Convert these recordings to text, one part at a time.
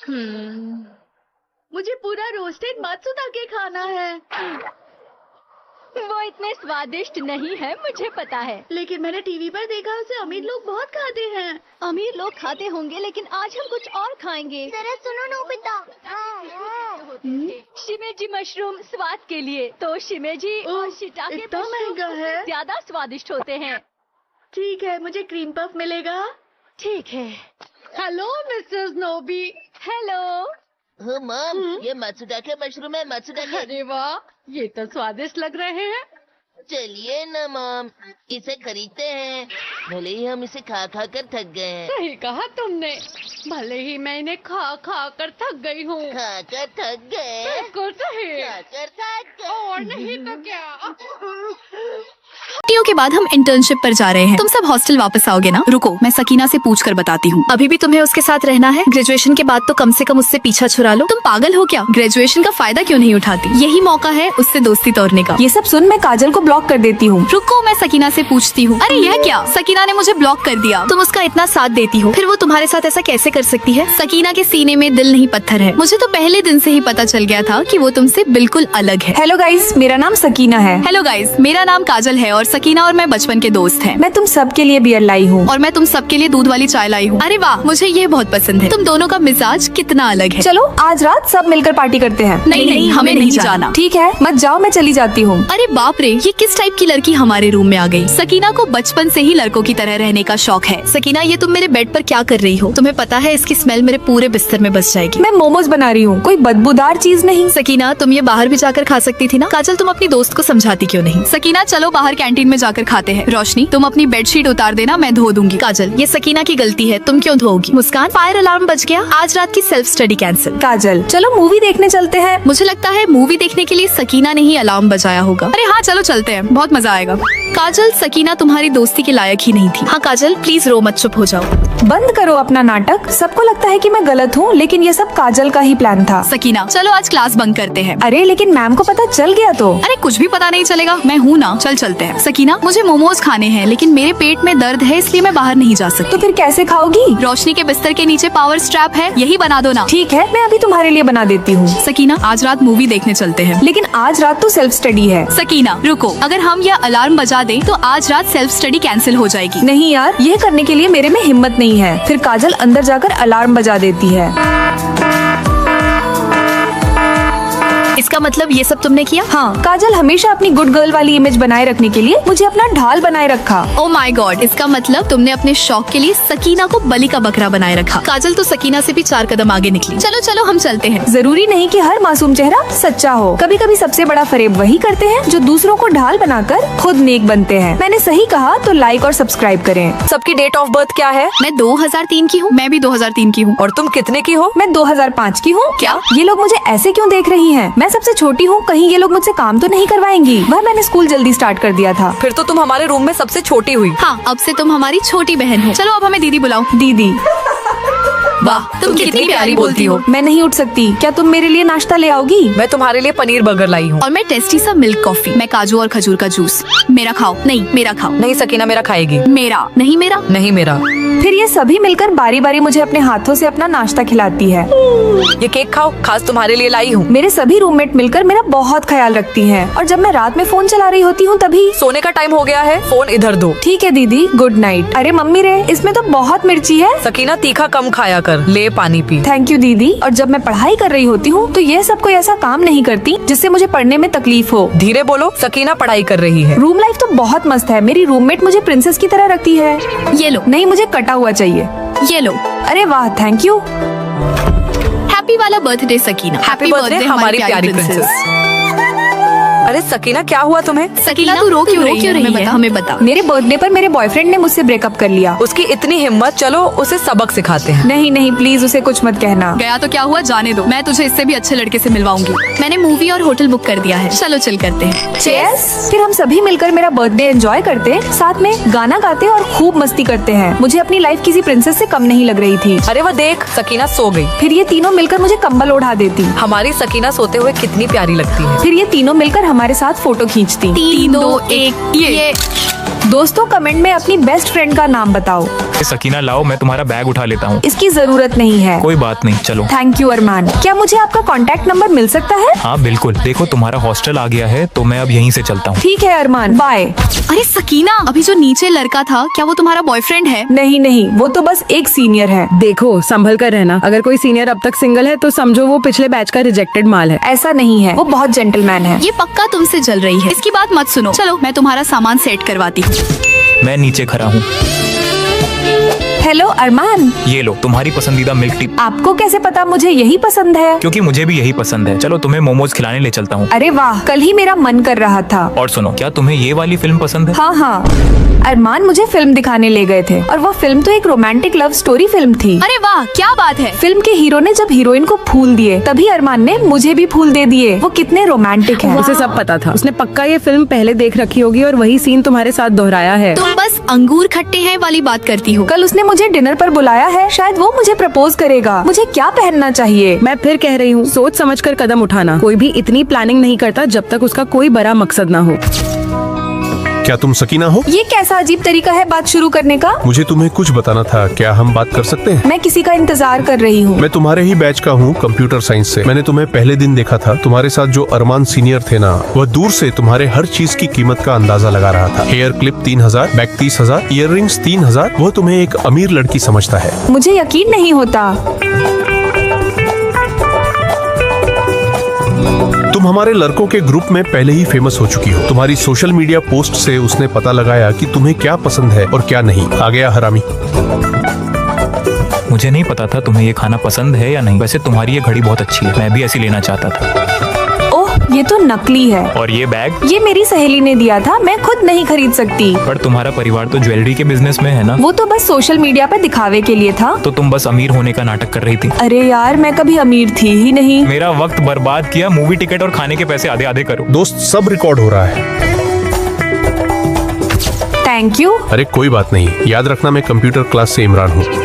मुझे पूरा रोस्टेड मात्सुताके खाना है। वो इतने स्वादिष्ट नहीं है, मुझे पता है। लेकिन मैंने टीवी पर देखा उसे अमीर लोग बहुत खाते हैं। अमीर लोग खाते होंगे, लेकिन आज हम कुछ और खाएंगे। जरा सुनो नोबिता। शिमेजी मशरूम स्वाद के लिए, तो शिमेजी और शिटाके इतना महंगा है। ज्यादा स्वादिष्ट होते हैं। ठीक है, मुझे क्रीम पफ मिलेगा। ठीक है। Hello Mrs Nobby. Hello. Mom, ये मात्सुताके मशरूम है। मात्सुताके। अरे वाह, ये तो स्वादिष्ट लग रहे हैं। चलिए ना मॉम, इसे खरीदते हैं। भले ही हम इसे खा खा कर थक गए हैं। सही कहा तुमने, भले ही मैं इन्हें खा खा कर थक गई हूँ। खा कर थक गए। बिल्कुल सही। खा कर थक गए। और नहीं तो क्या। छुट्टियों के बाद हम इंटर्नशिप पर जा रहे हैं। तुम सब हॉस्टल वापस आओगे ना? रुको, मैं सकीना से पूछ कर बताती हूँ। अभी भी तुम्हें उसके साथ रहना है? ग्रेजुएशन के बाद तो कम से कम उससे पीछा छुड़ा लो। तुम पागल हो क्या? ग्रेजुएशन का फायदा क्यों नहीं उठाती? यही मौका है उससे दोस्ती तोड़ने का। ये सब सुन, मैं काजल को ब्लॉक कर देती हूँ। रुको, मैं सकीना से पूछती हूँ। अरे यह क्या? सकीना ने मुझे ब्लॉक कर दिया। तुम उसका इतना साथ देती हो, फिर वो तुम्हारे साथ ऐसा कैसे कर सकती है? सकीना के सीने में दिल नहीं पत्थर है। मुझे तो पहले दिन से ही पता चल गया था कि वो तुमसे बिल्कुल अलग है। हेलो गाइस, मेरा नाम सकीना है। हेलो गाइस, मेरा नाम काजल है और सकीना और मैं बचपन के दोस्त हैं। मैं तुम सब के लिए बियर लाई हूँ। और मैं तुम सबके लिए दूध वाली चाय लाई हूँ। अरे वाह, मुझे ये बहुत पसंद है। तुम दोनों का मिजाज कितना अलग है। चलो आज रात सब मिलकर पार्टी करते हैं। नहीं, हमें नहीं जाना। ठीक है, मत जाओ, मैं चली जाती हूँ। अरे बाप रे, ये किस टाइप की लड़की हमारे रूम में आ गई? सकीना को बचपन से ही लड़कों की तरह रहने का शौक है। सकीना, ये तुम मेरे बेड पर क्या कर रही हो? तुम्हें पता है इसकी स्मेल मेरे पूरे बिस्तर में बस जाएगी। मैं मोमोज बना रही हूँ, कोई बदबूदार चीज नहीं। सकीना, तुम ये बाहर भी जाकर खा सकती थी ना? काजल, तुम अपनी दोस्त को समझाती क्यों नहीं? सकीना, चलो बाहर कैंटीन में जाकर खाते हैं। रोशनी, तुम अपनी बेडशीट उतार देना, मैं धो दूंगी। काजल, ये सकीना की गलती है, तुम क्यों धोगी? मुस्कान, फायर अलार्म बज गया, आज रात की सेल्फ स्टडी कैंसिल। काजल, चलो मूवी देखने चलते हैं। मुझे लगता है मूवी देखने के लिए सकीना ने ही अलार्म बजाया होगा। अरे हाँ, चलो चलते हैं, बहुत मजा आएगा। काजल, सकीना तुम्हारी दोस्ती के लायक ही नहीं थी। हाँ काजल, प्लीज रो मत, चुप हो जाओ। बंद करो अपना नाटक। सबको लगता है कि मैं गलत हूँ, लेकिन ये सब काजल का ही प्लान था। सकीना, चलो आज क्लास बंक करते हैं। अरे लेकिन मैम को पता चल गया तो? अरे कुछ भी पता नहीं चलेगा, मैं हूँ ना, चल चलते हैं। सकीना, मुझे मोमोज खाने हैं, लेकिन मेरे पेट में दर्द है, इसलिए मैं बाहर नहीं जा सकती। तो फिर कैसे खाओगी? रोशनी के बिस्तर के नीचे पावर स्ट्रैप है, यही बना दो ना। ठीक है, मैं अभी तुम्हारे लिए बना देती हूँ। सकीना, आज रात मूवी देखने चलते हैं। लेकिन आज रात तो सेल्फ स्टडी है। सकीना रुको, अगर हम यह अलार्म बजा दें तो आज रात सेल्फ स्टडी कैंसिल हो जाएगी। नहीं यार, ये करने के लिए मेरे में हिम्मत नहीं है। फिर काजल अंदर जाकर अलार्म बजा देती है। इसका मतलब ये सब तुमने किया? हाँ, काजल हमेशा अपनी गुड गर्ल वाली इमेज बनाए रखने के लिए मुझे अपना ढाल बनाए रखा। ओ माय गॉड, इसका मतलब तुमने अपने शौक के लिए सकीना को बलि का बकरा बनाए रखा। काजल तो सकीना से भी 4 कदम आगे निकली। चलो चलो, हम चलते हैं। जरूरी नहीं कि हर मासूम चेहरा सच्चा हो। कभी कभी सबसे बड़ा फरेब वही करते हैं जो दूसरों को ढाल बनाकर खुद नेक बनते हैं। मैंने सही कहा, तो लाइक और सब्सक्राइब करें। सबकी डेट ऑफ बर्थ क्या है? मैं 2003 की हूँ। मैं भी 2003 की हूँ। और तुम कितने की हो? मैं 2005 की हूँ। क्या? ये लोग मुझे ऐसे क्यों देख रही हैं? मैं सबसे छोटी हूँ, कहीं ये लोग मुझसे काम तो नहीं करवाएंगी? वह मैंने स्कूल जल्दी स्टार्ट कर दिया था। फिर तो तुम हमारे रूम में सबसे छोटी हुई। हाँ, अब से तुम हमारी छोटी बहन हो। चलो अब हमें दीदी बुलाओ। दीदी। वाह, तुम कितनी प्यारी बोलती हो। मैं नहीं उठ सकती, क्या तुम मेरे लिए नाश्ता ले आओगी? मैं तुम्हारे लिए पनीर बर्गर लाई हूँ। और मैं टेस्टी सा मिल्क कॉफी। मैं काजू और खजूर का जूस। मेरा खाओ। नहीं, मेरा खाओ। नहीं सकीना, मेरा खाएगी। मेरा नहीं, मेरा नहीं मेरा। फिर ये सभी मिलकर बारी बारी मुझे अपने हाथों से अपना नाश्ता खिलाती है। ये केक खाओ, खास तुम्हारे लिए लाई हूँ। मेरे सभी रूममेट मिलकर मेरा बहुत ख्याल रखती हैं। और जब मैं रात में फोन चला रही होती हूँ तभी। सोने का टाइम हो गया है, फोन इधर दो। ठीक है दीदी, गुड नाइट। अरे मम्मी रे, इसमें तो बहुत मिर्ची है। सकीना, तीखा कम खाया कर, ले पानी पी। थैंक यू दीदी। और जब मैं पढ़ाई कर रही होती हूँ तो ये सब कोई ऐसा काम नहीं करती जिससे मुझे पढ़ने में तकलीफ हो। धीरे बोलो, सकीना पढ़ाई कर रही है। रूम लाइफ तो बहुत मस्त है। मेरी रूममेट मुझे प्रिंसेस की तरह रखती है। ये लो। नहीं, मुझे कटा हुआ चाहिए। ये लो। अरे वाह, थैंक यू। हैप्पी वाला बर्थडे सकीना। हैप्पी बर्थडे हमारी प्यारी प्रिंसेस। अरे सकीना, क्या हुआ तुम्हें? सकीना, तू रो क्यों रही है? हमें बता। मेरे बर्थडे पर मेरे बॉयफ्रेंड ने मुझसे ब्रेकअप कर लिया। उसकी इतनी हिम्मत, चलो उसे सबक सिखाते हैं। नहीं नहीं, प्लीज उसे कुछ मत कहना। गया तो क्या हुआ, जाने दो। मैं तुझे इससे भी अच्छे लड़के से मिलवाऊंगी। मैंने मूवी और होटल बुक कर दिया है। चलो चल करते हैं। चेस। फिर हम सभी मिलकर मेरा बर्थडे एंजॉय करते, साथ में गाना गाते और खूब मस्ती करते हैं। मुझे अपनी लाइफ किसी प्रिंसेस से कम नहीं लग रही थी। अरे वो देख, सकीना सो गई। फिर ये तीनों मिलकर मुझे कंबल ओढ़ा देती। हमारी सकीना सोते हुए कितनी प्यारी लगती है। फिर ये तीनों मिलकर हमारे साथ फोटो खींचती। 3, 2, 1 ये। दोस्तों, कमेंट में अपनी बेस्ट फ्रेंड का नाम बताओ। सकीना लाओ, मैं तुम्हारा बैग उठा लेता हूँ। इसकी जरूरत नहीं है। कोई बात नहीं, चलो। थैंक यू अरमान। क्या मुझे आपका कॉन्टैक्ट नंबर मिल सकता है? हाँ बिल्कुल, देखो तुम्हारा हॉस्टल आ गया है तो मैं अब यहीं से चलता हूँ। ठीक है अरमान, बाय। अरे सकीना, अभी जो नीचे लड़का था, क्या वो तुम्हारा बॉयफ्रेंड है? नहीं नहीं, वो तो बस एक सीनियर है। देखो संभल कर रहना, अगर कोई सीनियर अब तक सिंगल है तो समझो वो पिछले बैच का रिजेक्टेड माल है। ऐसा नहीं है, वो बहुत जेंटलमैन है। ये पक्का तुमसे जल रही है। इसकी बात मत सुनो, चलो मैं तुम्हारा सामान सेट करवाती हूँ। मैं नीचे खड़ा हूँ। हेलो अरमान, ये लो तुम्हारी पसंदीदा मिल्क टी। आपको कैसे पता मुझे यही पसंद है? क्योंकि मुझे भी यही पसंद है। चलो तुम्हें मोमोज खिलाने ले चलता हूँ। अरे वाह, कल ही मेरा मन कर रहा था। और सुनो, क्या तुम्हें ये वाली फिल्म पसंद है? हाँ हाँ, अरमान मुझे फिल्म दिखाने ले गए थे और वो फिल्म तो एक रोमांटिक लव स्टोरी फिल्म थी। अरे वाह, क्या बात है। फिल्म के हीरो ने जब हीरोइन को फूल दिए तभी अरमान ने मुझे भी फूल दे दिए। वो कितने रोमांटिक है। उसे सब पता था, उसने पक्का ये फिल्म पहले देख रखी होगी और वही सीन तुम्हारे साथ दोहराया है। तुम बस अंगूर खट्टे हैं वाली बात करती हो। कल उसने मुझे डिनर पर बुलाया है, शायद वो मुझे प्रपोज करेगा। मुझे क्या पहनना चाहिए? मैं फिर कह रही हूँ, सोच समझ कर कदम उठाना। कोई भी इतनी प्लानिंग नहीं करता जब तक उसका कोई बड़ा मकसद ना हो। क्या तुम सकीना हो? ये कैसा अजीब तरीका है बात शुरू करने का? मुझे तुम्हें कुछ बताना था, क्या हम बात कर सकते हैं? मैं किसी का इंतजार कर रही हूँ। मैं तुम्हारे ही बैच का हूँ, कंप्यूटर साइंस से। मैंने तुम्हें पहले दिन देखा था। तुम्हारे साथ जो अरमान सीनियर थे ना, वह दूर से तुम्हारे हर चीज की कीमत का अंदाजा लगा रहा था। Here clip 3000, bag 30,000, earrings 3000। वह तुम्हें एक अमीर लड़की समझता है। मुझे यकीन नहीं होता। तुम हमारे लड़कों के ग्रुप में पहले ही फेमस हो चुकी हो। तुम्हारी सोशल मीडिया पोस्ट से उसने पता लगाया कि तुम्हें क्या पसंद है और क्या नहीं। आ गया हरामी। मुझे नहीं पता था तुम्हें ये खाना पसंद है या नहीं। वैसे तुम्हारी ये घड़ी बहुत अच्छी है, मैं भी ऐसी लेना चाहता था। ओह, ये तो नकली है। और ये बैग? ये मेरी सहेली ने दिया था, मैं खुद नहीं खरीद सकती। पर तुम्हारा परिवार तो ज्वेलरी के बिजनेस में है ना। वो तो बस सोशल मीडिया पे दिखावे के लिए था। तो तुम बस अमीर होने का नाटक कर रही थी। अरे यार, मैं कभी अमीर थी ही नहीं। मेरा वक्त बर्बाद किया। मूवी टिकट और खाने के पैसे आधे आधे करो। दोस्त, सब रिकॉर्ड हो रहा है। Thank you. अरे कोई बात नहीं, याद रखना मैं कंप्यूटर क्लास से इमरान हूँ।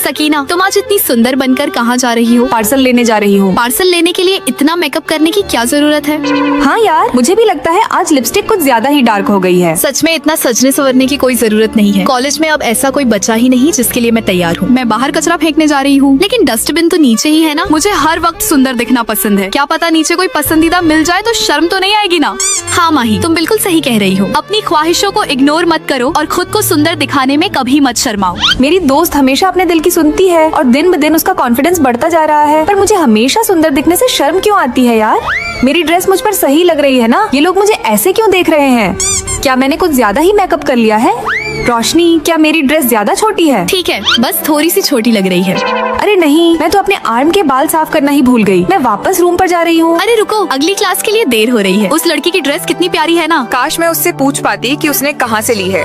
सकीना, तुम आज इतनी सुंदर बनकर कहाँ जा रही हो? पार्सल लेने जा रही हूँ। पार्सल लेने के लिए इतना मेकअप करने की क्या जरूरत है? हाँ यार, मुझे भी लगता है आज लिपस्टिक कुछ ज्यादा ही डार्क हो गई है। सच में इतना सजने संवरने की कोई जरूरत नहीं है। कॉलेज में अब ऐसा कोई बचा ही नहीं जिसके लिए मैं तैयार हूँ। मैं बाहर कचरा फेंकने जा रही हूँ, लेकिन डस्टबिन तो नीचे ही है ना। मुझे हर वक्त सुंदर दिखना पसंद है। क्या पता नीचे कोई पसंदीदा मिल जाए तो शर्म तो नहीं आएगी ना। हाँ माही, तुम बिल्कुल सही कह रही हो। अपनी ख्वाहिशों को इग्नोर मत करो और खुद को सुंदर दिखाने में कभी मत शर्माओ। मेरी दोस्त हमेशा अपने दिल की सुनती है और दिन ब दिन उसका कॉन्फिडेंस बढ़ता जा रहा है। पर मुझे हमेशा सुंदर दिखने से शर्म क्यों आती है यार? मेरी ड्रेस मुझ पर सही लग रही है ना? ये लोग मुझे ऐसे क्यों देख रहे हैं? क्या मैंने कुछ ज्यादा ही मेकअप कर लिया है? रोशनी, क्या मेरी ड्रेस ज्यादा छोटी है? ठीक है, बस थोड़ी सी छोटी लग रही है। अरे नहीं, मैं तो अपने आर्म के बाल साफ करना ही भूल गई। मैं वापस रूम पर जा रही हूँ। अरे रुको, अगली क्लास के लिए देर हो रही है। उस लड़की की ड्रेस कितनी प्यारी है ना। काश मैं उससे पूछ पाती कि उसने कहाँ से ली है।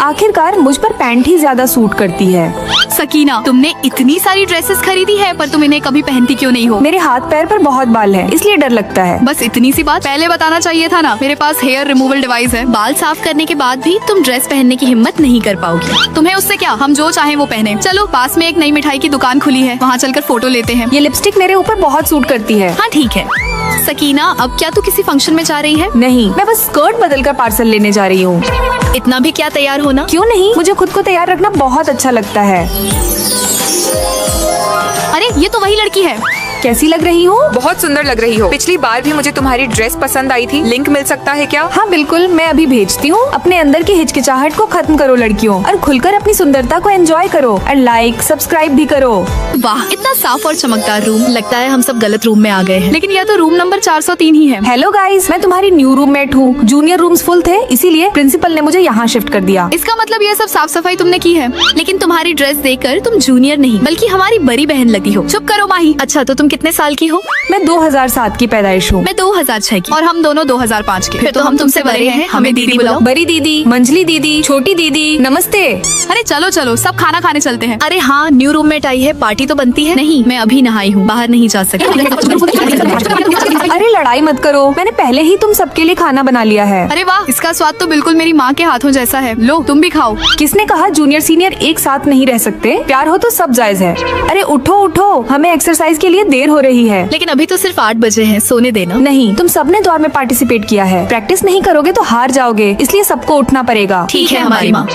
आखिरकार मुझ पर पैंट ही ज्यादा सूट करती है। सकीना, तुमने इतनी सारी ड्रेसेस खरीदी है पर तुम इन्हें कभी पहनती क्यों नहीं हो? मेरे हाथ पैर पर बहुत बाल है, इसलिए डर लगता है। बस इतनी सी बात पहले बताना चाहिए था ना। मेरे पास हेयर रिमूवल डिवाइस है। बाल साफ करने के बाद भी तुम ड्रेस पहनने की हिम्मत नहीं कर पाओगी। तुम्हें उससे क्या, हम जो चाहें वो पहने। चलो, पास में एक नई मिठाई की दुकान खुली है, वहाँ चलकर फोटो लेते हैं। ये लिपस्टिक मेरे ऊपर बहुत सूट करती है। हाँ ठीक है। सकीना, अब क्या तू किसी फंक्शन में जा रही है? नहीं, मैं बस स्कर्ट बदल कर पार्सल लेने जा रही हूँ। इतना भी क्या तैयार होना? क्यों नहीं, मुझे खुद को तैयार रखना बहुत अच्छा लगता है। अरे ये तो वही लड़की है। कैसी लग रही हूँ? बहुत सुंदर लग रही हो। पिछली बार भी मुझे तुम्हारी ड्रेस पसंद आई थी। लिंक मिल सकता है क्या? हाँ बिल्कुल, मैं अभी भेजती हूँ। अपने अंदर की हिचकिचाहट को खत्म करो लड़कियों, और खुलकर अपनी सुंदरता को एंजॉय करो और लाइक सब्सक्राइब भी करो। वाह, इतना साफ और चमकदार रूम। लगता है हम सब गलत रूम में आ गए हैं, लेकिन यह तो रूम नंबर 403 ही है। हेलो गाइस, मैं तुम्हारी न्यू रूममेट हूँ। जूनियर रूम्स फुल थे, इसीलिए प्रिंसिपल ने मुझे यहाँ शिफ्ट कर दिया। इसका मतलब ये सब साफ सफाई तुमने की है, लेकिन तुम्हारी ड्रेस देखकर तुम जूनियर नहीं बल्कि हमारी बड़ी बहन लगी हो। चुप करो माही। अच्छा, तो तुम कितने साल की हो? मैं 2007 की पैदाइश हूँ। मैं 2006 की और हम दोनों 2005 के। फिर तो हम तुमसे बड़े हैं। हमें दीदी बुलाओ। बड़ी दीदी, मंजली दीदी, छोटी दीदी, नमस्ते। अरे चलो चलो, सब खाना खाने चलते हैं। अरे हाँ, न्यू रूममेट आई है, पार्टी तो बनती है। नहीं, मैं अभी नहाई हूँ, बाहर नहीं जा सकती। अरे लड़ाई मत करो, मैंने पहले ही तुम सबके लिए खाना बना लिया है। अरे वाह, इसका स्वाद तो बिल्कुल मेरी माँ के हाथों जैसा है। लो तुम भी खाओ। किसने कहा जूनियर सीनियर एक साथ नहीं रह सकते? प्यार हो तो सब जायज है। अरे उठो उठो, हमें एक्सरसाइज के लिए देर हो रही है। लेकिन अभी तो सिर्फ 8 बजे हैं, सोने देना। नहीं, तुम सबने दौड़ में पार्टिसिपेट किया है। प्रैक्टिस नहीं करोगे तो हार जाओगे, इसलिए सबको उठना पड़ेगा। ठीक है हमारी माँ।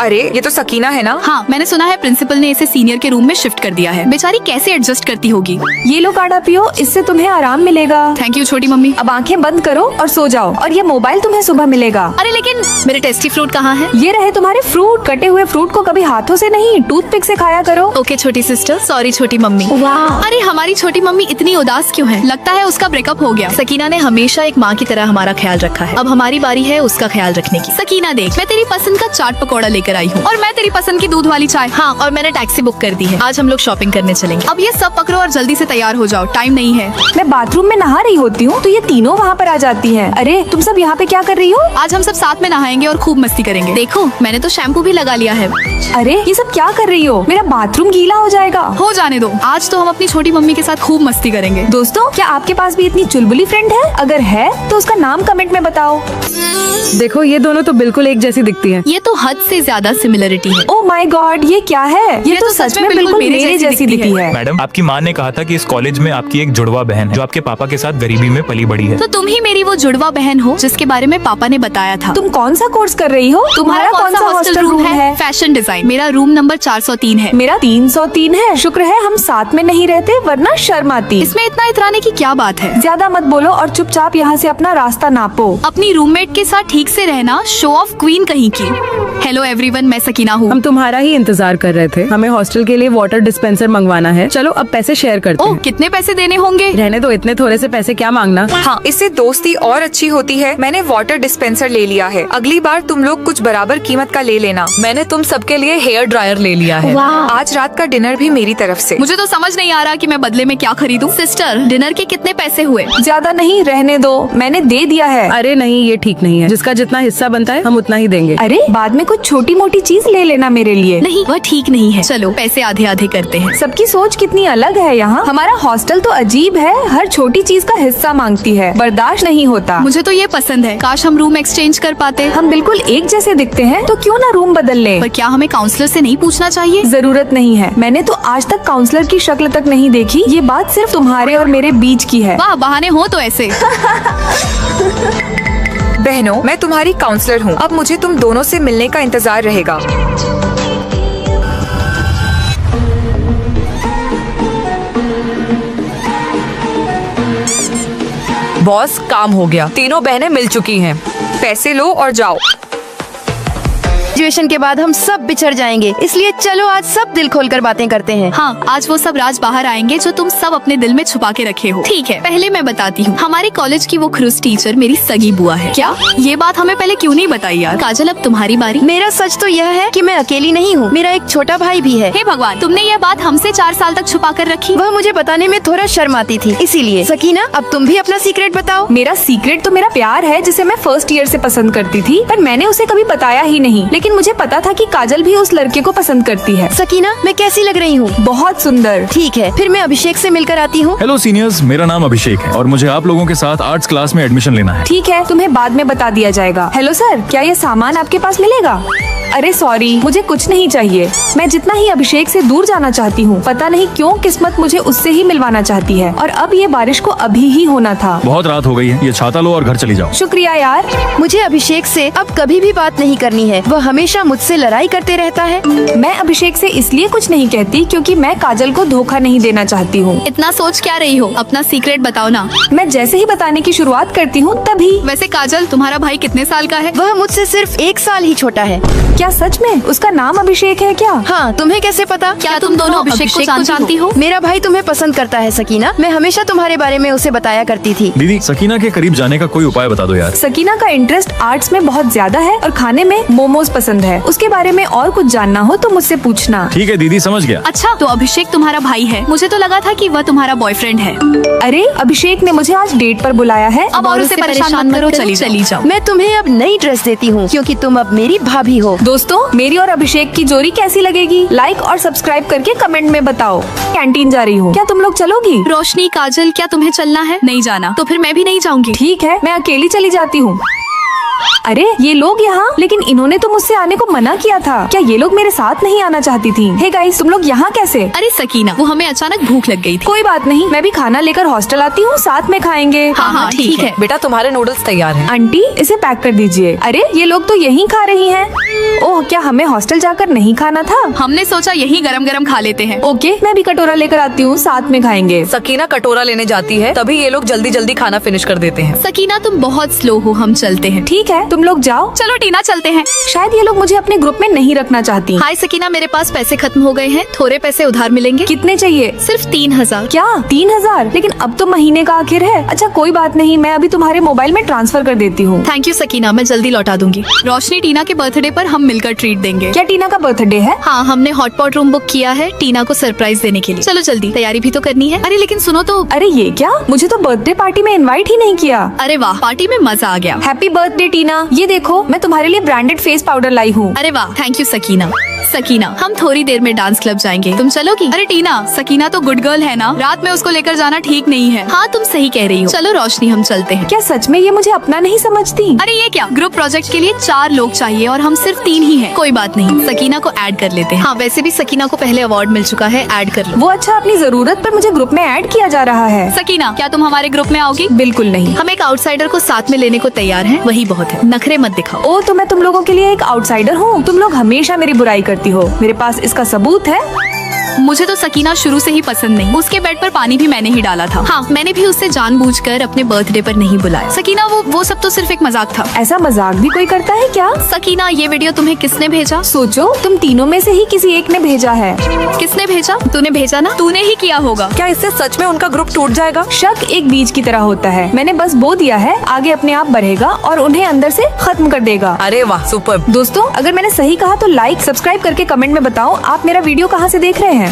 अरे ये तो सकीना है ना? हाँ, मैंने सुना है प्रिंसिपल ने इसे सीनियर के रूम में शिफ्ट कर दिया है। बेचारी कैसे एडजस्ट करती होगी। ये लो काढ़ा पियो, इससे तुम्हें आराम मिलेगा। थैंक यू छोटी मम्मी। अब आंखें बंद करो और सो जाओ, और ये मोबाइल तुम्हें सुबह मिलेगा। अरे लेकिन मेरे टेस्टी फ्रूट कहाँ है? ये रहे तुम्हारे फ्रूट। कटे हुए फ्रूट को कभी हाथों से नहीं, टूथपिक से खाया करो। ओके छोटी सिस्टर, सॉरी छोटी मम्मी। वाह। अरे हमारी छोटी मम्मी इतनी उदास क्यों है? लगता है उसका ब्रेकअप हो गया। सकीना ने हमेशा एक माँ की तरह हमारा ख्याल रखा है। अब हमारी बारी है उसका ख्याल रखने की। सकीना देख, मैं तेरी पसंद का चाट पकौड़ा लेकर आई हूँ, और मैं तेरी पसंद की दूध वाली चाय। हाँ, और मैंने टैक्सी बुक कर दी है। आज हम लोग शॉपिंग करने चलेंगे। अब ये सब पकड़ो और जल्दी से तैयार हो जाओ, टाइम नहीं है। मैं बाथरूम में नहा रही होती हूँ तो ये तीनों वहाँ पर आ जाती हैं। अरे तुम सब यहाँ पे क्या कर रही हो? आज हम सब साथ में नहाएंगे और खूब मस्ती करेंगे। देखो मैंने तो शैम्पू भी लगा लिया है। अरे ये सब क्या कर रही हो? मेरा बाथरूम गीला हो जाएगा। हो जाने दो, आज तो हम अपनी छोटी मम्मी के साथ खूब मस्ती करेंगे। दोस्तों, क्या आपके पास भी इतनी चुलबुली फ्रेंड है? अगर है तो उसका नाम कमेंट में बताओ। देखो ये दोनों तो बिल्कुल एक जैसी दिखती हैं। ये तो हद से ज्यादा सिमिलरिटी है। ओह माय गॉड, ये क्या है? ये तो सच में बिल्कुल मेरे जैसी दिखती है। मैडम, आपकी माँ ने कहा था कि इस कॉलेज में आपकी एक जुड़वा बहन है जो आपके पापा के साथ गरीबी में पली बड़ी है। तो तुम ही मेरी वो जुड़वा बहन हो जिसके बारे में पापा ने बताया था। तुम कौन सा कोर्स कर रही हो? तुम्हारा कौन सा हॉस्टल रूम है? Fashion design. मेरा रूम नंबर 403 है। मेरा 303 है। शुक्र है हम साथ में नहीं रहते, वरना शर्म आती। इसमें इतना इतराने की क्या बात है? ज्यादा मत बोलो और चुपचाप यहाँ से अपना रास्ता नापो। अपनी रूममेट के साथ ठीक से रहना, शो ऑफ क्वीन कहीं की। हेलो एवरीवन, मैं सकीना हूँ। हम तुम्हारा ही इंतजार कर रहे थे। हमें हॉस्टल के लिए वाटर डिस्पेंसर मंगवाना है। चलो अब पैसे शेयर करते ओह, हैं। कितने पैसे देने होंगे? रहने दो, इतने थोड़े से पैसे क्या मांगना। हाँ, इससे दोस्ती और अच्छी होती है। मैंने वाटर डिस्पेंसर ले लिया है। अगली बार तुम लोग कुछ बराबर कीमत का ले लेना। मैंने तुम सबके लिए हेयर ड्रायर ले लिया है। आज रात का डिनर भी मेरी तरफ से। मुझे तो समझ नहीं आ रहा कि मैं बदले में क्या खरीदूं। सिस्टर, डिनर के कितने पैसे हुए? ज्यादा नहीं, रहने दो, मैंने दे दिया है। अरे नहीं, ये ठीक नहीं है। जिसका जितना हिस्सा बनता है हम उतना ही देंगे। अरे बाद में कुछ छोटी मोटी चीज ले लेना मेरे लिए। नहीं, वह ठीक नहीं है। चलो पैसे आधे आधे करते हैं। सबकी सोच कितनी अलग है यहाँ। हमारा हॉस्टल तो अजीब है, हर छोटी चीज का हिस्सा मांगती है। बर्दाश्त नहीं होता। मुझे तो ये पसंद है। काश हम रूम एक्सचेंज कर पाते। हम बिल्कुल एक जैसे दिखते हैं, तो क्यों ना रूम बदल लें? पर क्या हमें काउंसलर से नहीं पूछना चाहिए? जरूरत नहीं है। मैंने तो आज तक काउंसलर की शक्ल तक नहीं देखी। ये बात सिर्फ तुम्हारे और मेरे बीच की है। वाह, बहाने हो तो ऐसे। बहनों, मैं तुम्हारी काउंसलर हूँ। अब मुझे तुम दोनों से मिलने का इंतजार रहेगा। बॉस, काम हो गया। तीनों बहनें मिल चुकी हैं। पैसे लो और जाओ। ग्रेजुएशन के बाद हम सब बिछड़ जाएंगे, इसलिए चलो आज सब दिल खोलकर बातें करते हैं। हाँ, आज वो सब राज बाहर आएंगे जो तुम सब अपने दिल में छुपा के रखे हो। ठीक है, पहले मैं बताती हूँ। हमारे कॉलेज की वो खरूस टीचर मेरी सगी बुआ है। क्या? ये बात हमें पहले क्यों नहीं बताई यार? काजल, अब तुम्हारी बारी। मेरा सच तो यह है कि मैं अकेली नहीं हूँ, मेरा एक छोटा भाई भी है। हे भगवान, तुमने ये बात हमसे 4 साल तक छुपा कर रखी। वह मुझे बताने में थोड़ा शर्म आती थी, इसीलिए। सकीना, अब तुम भी अपना सीक्रेट बताओ। मेरा सीक्रेट तो मेरा प्यार है, जिसे मैं फर्स्ट ईयर से पसंद करती थी, पर मैंने उसे कभी बताया ही नहीं। लेकिन मुझे पता था कि काजल भी उस लड़के को पसंद करती है। सकीना, मैं कैसी लग रही हूँ? बहुत सुंदर। ठीक है, फिर मैं अभिषेक से मिलकर आती हूँ। हेलो सीनियर्स, मेरा नाम अभिषेक है और मुझे आप लोगों के साथ आर्ट्स क्लास में एडमिशन लेना है। ठीक है, तुम्हें बाद में बता दिया जाएगा। हेलो सर, क्या ये सामान आपके पास मिलेगा? अरे सॉरी, मुझे कुछ नहीं चाहिए। मैं जितना ही अभिषेक से दूर जाना चाहती हूँ, पता नहीं क्यों किस्मत मुझे उससे ही मिलवाना चाहती है। और अब ये बारिश को अभी ही होना था। बहुत रात हो गई है, ये छाता लो और घर चली जाओ। शुक्रिया यार। मुझे अभिषेक से अब कभी भी बात नहीं करनी है। वह हमेशा मुझसे लड़ाई करते रहता है। मैं अभिषेक से इसलिए कुछ नहीं कहती क्योंकि मैं काजल को धोखा नहीं देना चाहती हूँ। इतना सोच क्या रही हो? अपना सीक्रेट बताओ ना। मैं जैसे ही बताने की शुरुआत करती हूँ तभी। वैसे काजल, तुम्हारा भाई कितने साल का है? वह मुझसे सिर्फ 1 साल ही छोटा है। क्या सच में? उसका नाम अभिषेक है क्या? हाँ, तुम्हें कैसे पता? क्या तुम दोनों अभिषेक को जानती हो? मेरा भाई तुम्हें पसंद करता है सकीना। मैं हमेशा तुम्हारे बारे में उसे बताया करती थी। दीदी, सकीना के करीब जाने का कोई उपाय बता दो यार। सकीना का इंटरेस्ट आर्ट्स में बहुत ज्यादा है और खाने में मोमोज पसंद है। उसके बारे में और कुछ जानना हो तो मुझसे पूछना। ठीक है दीदी, समझ गया। अच्छा, तो अभिषेक तुम्हारा भाई है? मुझे तो लगा था कि वह तुम्हारा बॉयफ्रेंड है। अरे, अभिषेक ने मुझे आज डेट पर बुलाया है। अब और उसे परेशान मत करो, चली जाओ। मैं तुम्हें अब नई ड्रेस देती हूँ क्योंकि तुम अब मेरी भाभी हो। दोस्तों, मेरी और अभिषेक की जोड़ी कैसी लगेगी? लाइक और सब्सक्राइब करके कमेंट में बताओ। कैंटीन जा रही हूँ, क्या तुम लोग चलोगी? रोशनी, काजल, क्या तुम्हें चलना है? नहीं जाना तो फिर मैं भी नहीं जाऊंगी। ठीक है, मैं अकेली चली जाती हूँ। अरे ये लोग यहाँ, लेकिन इन्होंने तो मुझसे आने को मना किया था। क्या ये लोग मेरे साथ नहीं आना चाहती थी? हे गाइस, तुम लोग यहाँ कैसे? अरे सकीना, वो हमें अचानक भूख लग गई थी। कोई बात नहीं, मैं भी खाना लेकर हॉस्टल आती हूँ, साथ में खाएंगे। हाँ, ठीक है। बेटा, तुम्हारे नूडल्स तैयार हैं। आंटी, इसे पैक कर दीजिए। अरे ये लोग तो यहीं खा रही हैं। ओह, क्या हमें हॉस्टल जाकर नहीं खाना था? हमने सोचा यही गरम गरम खा लेते हैं। ओके, मैं भी कटोरा लेकर आती हूँ, साथ में खाएंगे। सकीना कटोरा लेने जाती है, तभी ये लोग जल्दी जल्दी खाना फिनिश कर देते हैं। सकीना, तुम बहुत स्लो हो, हम चलते हैं। ठीक है, तुम लोग जाओ। चलो टीना, चलते हैं। शायद ये लोग मुझे अपने ग्रुप में नहीं रखना चाहती। हाय सकीना, मेरे पास पैसे खत्म हो गए हैं, थोड़े पैसे उधार मिलेंगे। कितने चाहिए? सिर्फ 3000। क्या 3000? लेकिन अब तो महीने का आखिर है। अच्छा कोई बात नहीं, मैं अभी तुम्हारे मोबाइल में ट्रांसफर कर देती हूँ। थैंक यू सकीना, मैं जल्दी लौटा दूंगी। रोशनी, टीना के बर्थडे पर हम मिलकर ट्रीट देंगे। क्या टीना का बर्थडे है? हाँ, हमने हॉटपॉट रूम बुक किया है टीना को सरप्राइज देने के लिए। चलो जल्दी, तैयारी भी तो करनी है। अरे लेकिन सुनो तो। अरे ये क्या, मुझे तो बर्थडे पार्टी में इनवाइट ही नहीं किया। अरे वाह, पार्टी में मजा आ गया। हैप्पी बर्थडे टीना, ये देखो मैं तुम्हारे लिए ब्रांडेड फेस पाउडर लाई हूँ। अरे वाह, थैंक यू सकीना। सकीना, हम थोड़ी देर में डांस क्लब जाएंगे, तुम चलोगी? अरे टीना, सकीना तो गुड गर्ल है ना, रात में उसको लेकर जाना ठीक नहीं है। हाँ, तुम सही कह रही हो। चलो रोशनी, हम चलते हैं। क्या सच में ये मुझे अपना नहीं समझती? अरे ये क्या, ग्रुप प्रोजेक्ट के लिए 4 लोग चाहिए और हम सिर्फ 3 ही हैं। कोई बात नहीं, सकीना को ऐड कर लेते हैं। हाँ, वैसे भी सकीना को पहले अवार्ड मिल चुका है, ऐड कर लो। वो अच्छा, अपनी जरूरत पर मुझे ग्रुप में ऐड किया जा रहा है। सकीना, क्या तुम हमारे ग्रुप में आओगी? बिल्कुल नहीं। हम एक आउटसाइडर को साथ में लेने को तैयार हैं, वही बहुत है। नखरे मत दिखाओ। ओ, तो मैं तुम लोगों के लिए एक आउटसाइडर हूँ? तुम लोग हमेशा मेरी बुराई करती हो, मेरे पास इसका सबूत है। मुझे तो सकीना शुरू से ही पसंद नहीं। उसके बेड पर पानी भी मैंने ही डाला था। हाँ, मैंने भी उससे जानबूझकर अपने बर्थडे पर नहीं बुलाया। सकीना, वो सब तो सिर्फ एक मजाक था। ऐसा मजाक भी कोई करता है क्या? सकीना, ये वीडियो तुम्हें किसने भेजा? सोचो, तुम तीनों में से ही किसी एक ने भेजा है। किसने भेजा? तूने भेजा ना, तूने ही किया होगा। क्या इससे सच में उनका ग्रुप टूट जाएगा? शक एक बीज की तरह होता है, मैंने बस बो दिया है, आगे अपने आप बढ़ेगा और उन्हें अंदर से खत्म कर देगा। अरे वाह, सुपर। दोस्तों, अगर मैंने सही कहा तो लाइक सब्सक्राइब करके कमेंट में बताओ आप मेरा वीडियो कहाँ से देख रहे हैं।